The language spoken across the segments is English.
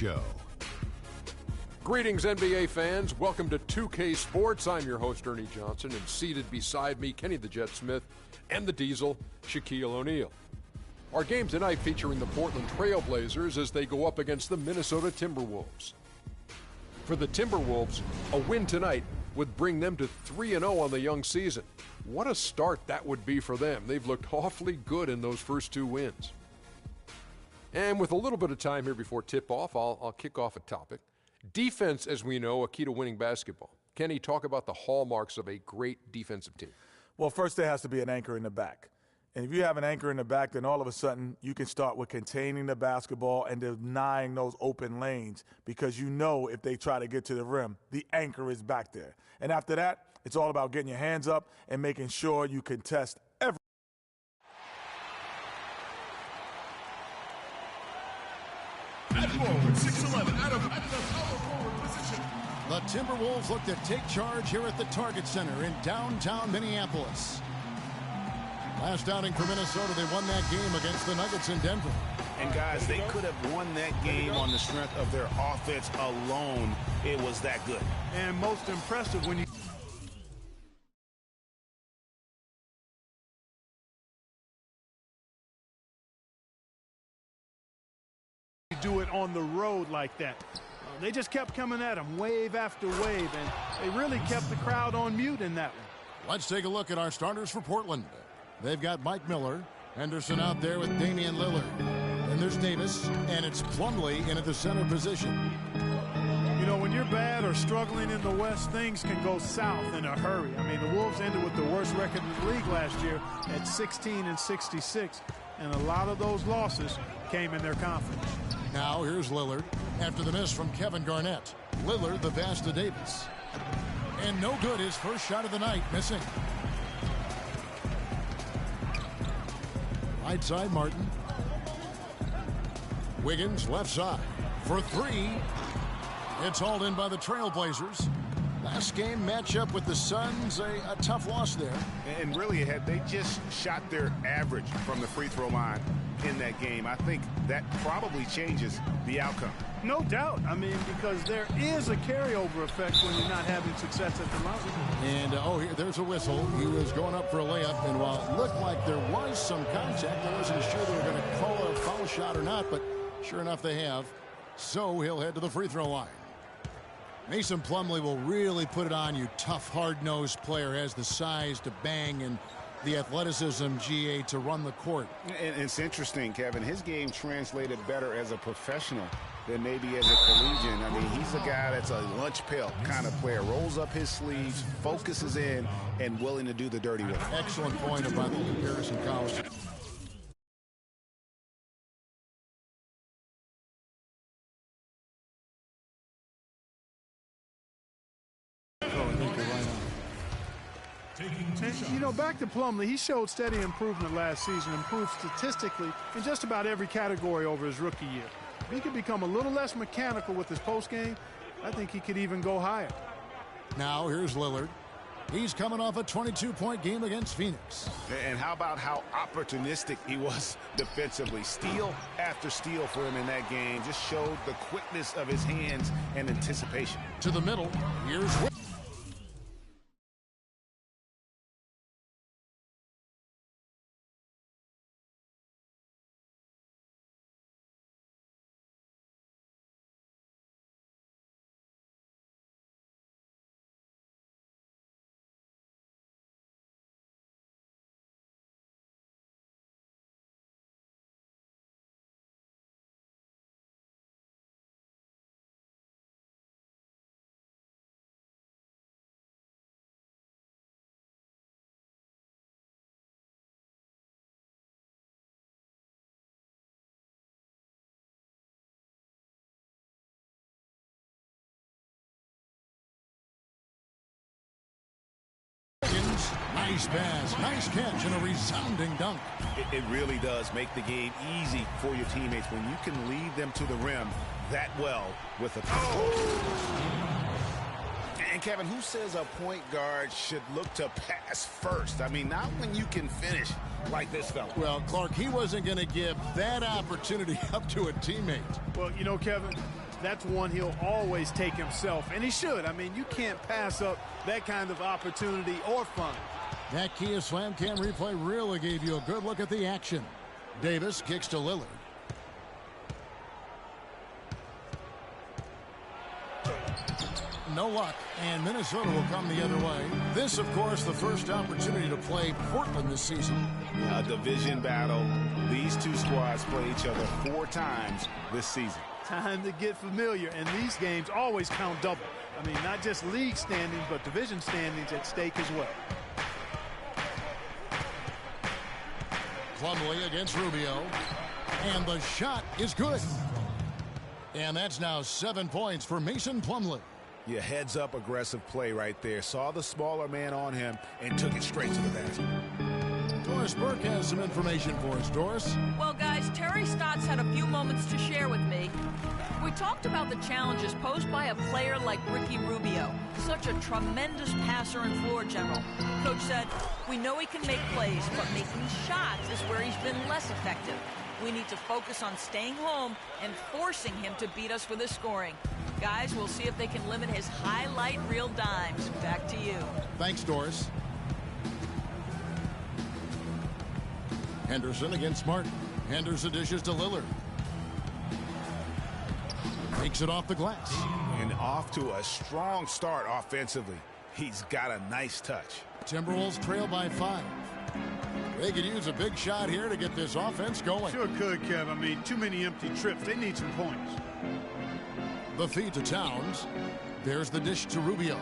Show. Greetings, NBA fans. Welcome to 2K Sports. I'm your host, Ernie Johnson, and seated beside me, Kenny the Jet Smith and the Diesel, Shaquille O'Neal. Our game tonight featuring the Portland Trail Blazers as they go up against the Minnesota Timberwolves. For the Timberwolves, a win tonight would bring them to 3-0 on the young season. What a start that would be for them. They've looked awfully good in those first two wins. And with a little bit of time here before tip-off, I'll kick off a topic. Defense, as we know, a key to winning basketball. Kenny, talk about the hallmarks of a great defensive team. Well, first there has to be an anchor in the back. And if you have an anchor in the back, then all of a sudden you can start with containing the basketball and denying those open lanes, because you know if they try to get to the rim, the anchor is back there. And after that, it's all about getting your hands up and making sure you contest every. At forward, 6'11", out of the power forward position. The Timberwolves look to take charge here at the Target Center in downtown Minneapolis. Last outing for Minnesota, they won that game against the Nuggets in Denver. And guys, they could have won that game on the strength of their offense alone. It was that good. And most impressive when you do it on the road like that. They just kept coming at them wave after wave, and they really kept the crowd on mute in that one. Let's take a look at our starters for Portland. They've got Mike Miller, Henderson out there with Damian Lillard. And there's Davis, and it's Plumlee in at the center position. You know, when you're bad or struggling in the West, things can go south in a hurry. I mean, the Wolves ended with the worst record in the league last year at 16-66, and a lot of those losses came in their confidence. Now here's Lillard after the miss from Kevin Garnett. Lillard, the pass to Davis. And no good, his first shot of the night, missing. Right side, Martin. Wiggins, left side. For three. It's hauled in by the Trailblazers. Last game matchup with the Suns, a tough loss there. And really, had they just shot their average from the free throw line in that game, I think that probably changes the outcome. No doubt. I mean, because there is a carryover effect when you're not having success at the line. And, here, there's a whistle. He was going up for a layup, and while it looked like there was some contact, I wasn't sure they were going to call a foul shot or not, but sure enough they have. So he'll head to the free throw line. Mason Plumlee will really put it on you. Tough, hard-nosed player, has the size to bang and the athleticism, GA, to run the court. And it's interesting, Kevin. His game translated better as a professional than maybe as a collegian. I mean, he's a guy that's a lunch pail kind of player. Rolls up his sleeves, focuses in, and willing to do the dirty work. Excellent point about the comparison, college. And, you know, back to Plumlee, he showed steady improvement last season, improved statistically in just about every category over his rookie year. If he could become a little less mechanical with his postgame, I think he could even go higher. Now here's Lillard. He's coming off a 22-point game against Phoenix. And how about how opportunistic he was defensively? Steal after steal for him in that game just showed the quickness of his hands and anticipation. To the middle, here's nice pass, nice catch, and a resounding dunk. It really does make the game easy for your teammates when you can lead them to the rim that well with a... And Kevin, who says a point guard should look to pass first? I mean, not when you can finish like this fella. Well, Clark, he wasn't going to give that opportunity up to a teammate. Well, you know, Kevin, that's one he'll always take himself, and he should. I mean, you can't pass up that kind of opportunity or fun. That Kia Slam Cam replay really gave you a good look at the action. Davis kicks to Lillard. No luck, and Minnesota will come the other way. This, of course, the first opportunity to play Portland this season. A division battle. These two squads play each other 4 times this season. Time to get familiar, and these games always count double. I mean, not just league standings, but division standings at stake as well. Plumlee against Rubio, and the shot is good. And that's now 7 points for Mason Plumlee. Yeah, heads-up aggressive play right there. Saw the smaller man on him and took it straight to the basket. Doris Burke has some information for us. Doris? Well, guys, Terry Stotts had a few moments to share with me. We talked about the challenges posed by a player like Ricky Rubio, such a tremendous passer and floor general. Coach said, we know he can make plays, but making shots is where he's been less effective. We need to focus on staying home and forcing him to beat us with his scoring. Guys, we'll see if they can limit his highlight reel dimes. Back to you. Thanks, Doris. Henderson against Martin. Henderson dishes to Lillard. Takes it off the glass. And off to a strong start offensively. He's got a nice touch. Timberwolves trail by 5. They could use a big shot here to get this offense going. Sure could, Kev. I mean, too many empty trips. They need some points. The feed to Towns. There's the dish to Rubio.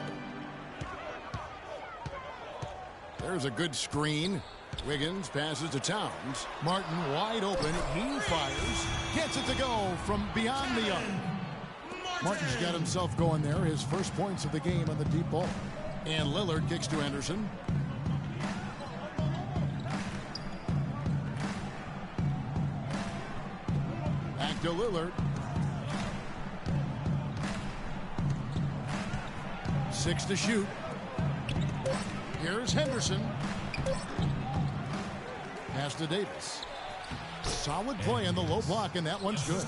There's a good screen. Wiggins passes to Towns. Martin wide open. He fires. Gets it to go from beyond the arc. Martin's got himself going there. His first points of the game on the deep ball. And Lillard kicks to Henderson. Back to Lillard. 6 to shoot. Here's Henderson. Pass to Davis. Solid play in the low block, and that one's good.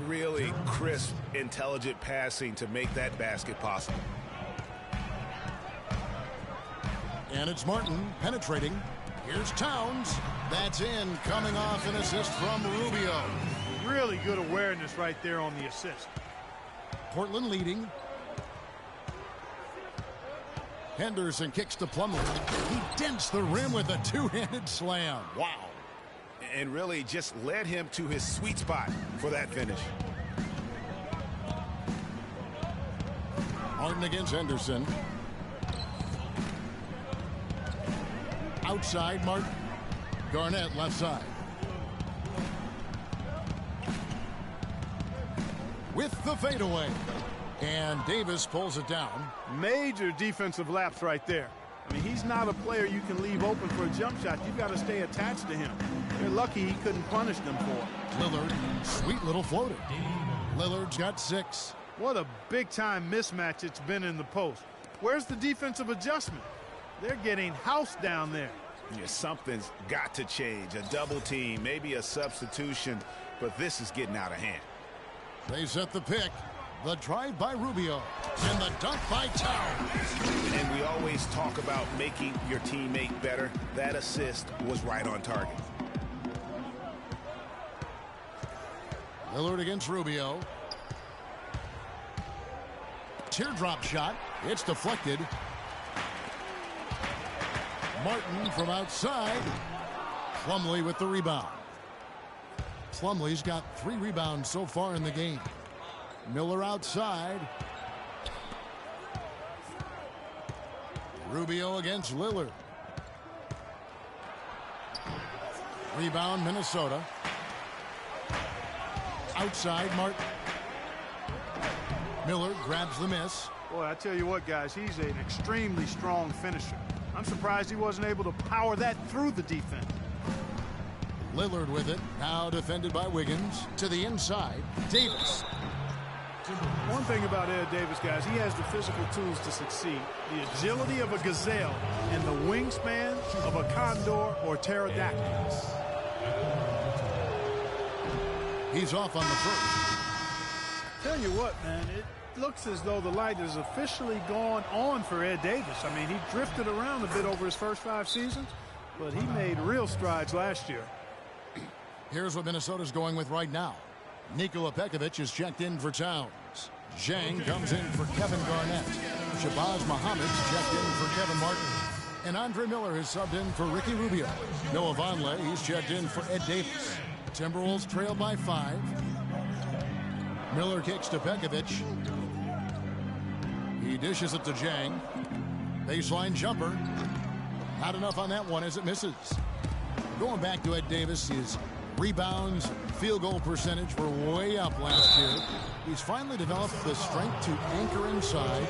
Really crisp, intelligent passing to make that basket possible. And it's Martin penetrating. Here's Towns. That's in, coming off an assist from Rubio. Really good awareness right there on the assist. Portland leading. Henderson kicks to Plumlee. He dents the rim with a two-handed slam. Wow. And really just led him to his sweet spot for that finish. Martin against Henderson. Outside Martin. Garnett left side. With the fadeaway. And Davis pulls it down. Major defensive lapse right there. I mean, he's not a player you can leave open for a jump shot. You've got to stay attached to him. They're lucky he couldn't punish them for it. Lillard, sweet little floater. Lillard's got 6. What a big-time mismatch it's been in the post. Where's the defensive adjustment? They're getting housed down there. Yeah, something's got to change. A double team, maybe a substitution, but this is getting out of hand. They set the pick. The drive by Rubio. And the dunk by Towns. And we always talk about making your teammate better. That assist was right on target. Lillard against Rubio. Teardrop shot. It's deflected. Martin from outside. Plumlee with the rebound. Plumlee's got 3 rebounds so far in the game. Miller outside. Rubio against Lillard. Rebound Minnesota. Outside Martin. Miller grabs the miss. Boy, I tell you what, guys, he's an extremely strong finisher. I'm surprised he wasn't able to power that through the defense. Lillard with it. Now defended by Wiggins. To the inside. Davis. One thing about Ed Davis, guys, he has the physical tools to succeed. The agility of a gazelle and the wingspan of a condor or pterodactyl. He's off on the first. Tell you what, man, it looks as though the light has officially gone on for Ed Davis. I mean, he drifted around a bit over his first 5 seasons, but he made real strides last year. Here's what Minnesota's going with right now. Nikola Pekovic is checked in for Towns. Zhang comes in for Kevin Garnett. Shabazz Muhammad's checked in for Kevin Martin. And Andre Miller is subbed in for Ricky Rubio. Noah Vonleh, he's checked in for Ed Davis. Timberwolves trail by 5. Miller kicks to Pekovic. He dishes it to Zhang. Baseline jumper. Not enough on that one as it misses. Going back to Ed Davis, his rebounds, field goal percentage were way up last year. He's finally developed the strength to anchor inside,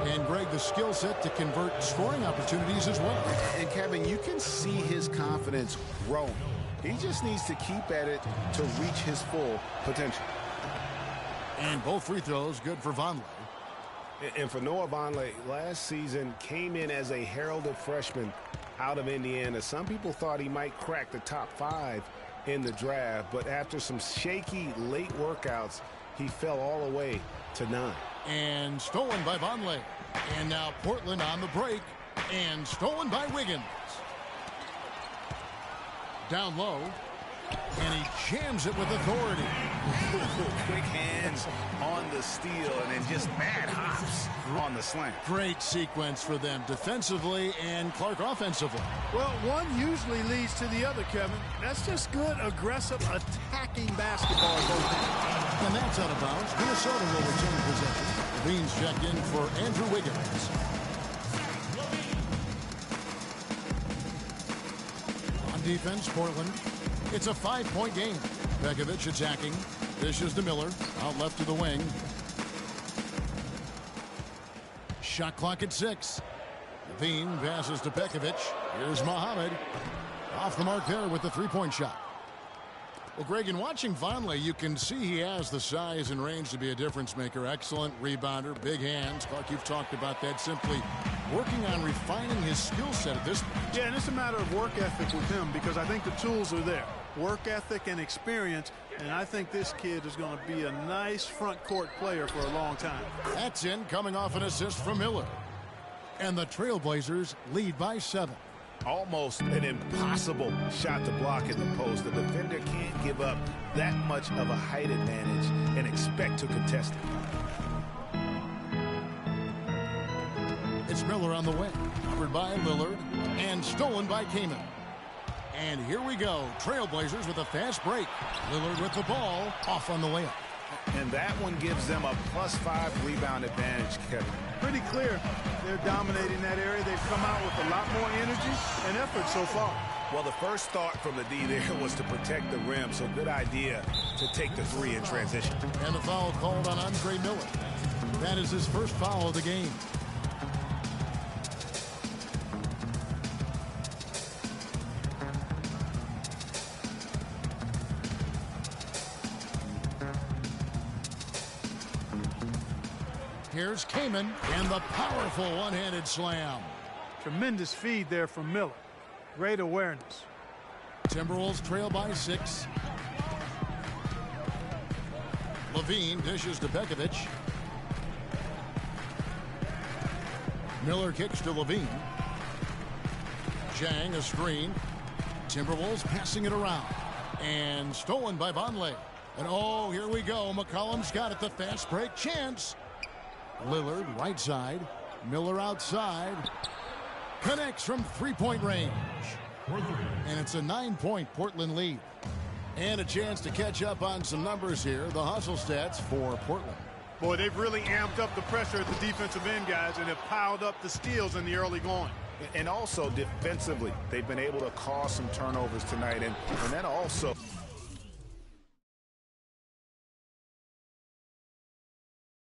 and Greg, the skill set to convert scoring opportunities as well. And Kevin, you can see his confidence growing. He just needs to keep at it to reach his full potential. And both free throws good for Vonleh. And for Noah Vonleh, last season came in as a heralded freshman out of Indiana. Some people thought he might crack the top 5 in the draft, but after some shaky late workouts, he fell all the way to 9. And stolen by Vonleh. And now Portland on the break. And stolen by Wiggins. Down low. And he jams it with authority. Quick hands on the steal and then just mad hops on the slant. Great sequence for them defensively and Clark offensively. Well, one usually leads to the other, Kevin. That's just good, aggressive, attacking basketball. And that's out of bounds. Minnesota will return possession. Levine's checked in for Andrew Wiggins. On defense, Portland. It's a 5-point game. Pekovic attacking. Dishes to Miller. Out left to the wing. Shot clock at 6. Levine passes to Pekovic. Here's Muhammad. Off the mark there with the 3-point shot. Well, Greg, in watching Vonleh, you can see he has the size and range to be a difference maker. Excellent rebounder, big hands. Clark, you've talked about that. Simply working on refining his skill set at this point. Yeah, and it's a matter of work ethic with him because I think the tools are there. Work ethic and experience, and I think this kid is going to be a nice front court player for a long time. That's in, coming off an assist from Miller. And the Trailblazers lead by 7. Almost an impossible shot to block in the post. The defender can't give up that much of a height advantage and expect to contest it. It's Miller on the wing. Covered by Lillard and stolen by Kaman. And here we go. Trailblazers with a fast break. Lillard with the ball. Off on the layup. And that one gives them a +5 rebound advantage, Kevin. Pretty clear. They're dominating that area. They've come out with a lot more energy and effort so far. Well, the first thought from the D there was to protect the rim, so good idea to take the 3 in transition. And the foul called on Andre Miller. That is his first foul of the game. Here's Kaman and the powerful one-handed slam. Tremendous feed there from Miller. Great awareness. Timberwolves trail by 6. Levine dishes to Pekovic. Miller kicks to Levine. Zhang a screen. Timberwolves passing it around. And stolen by Vonleh. And oh, here we go. McCollum's got it. The fast break chance. Lillard right side. Miller outside. Connects from 3-point range. And it's a 9-point Portland lead. And a chance to catch up on some numbers here. The hustle stats for Portland. Boy, they've really amped up the pressure at the defensive end, guys, and have piled up the steals in the early going. And also defensively, they've been able to cause some turnovers tonight. And that also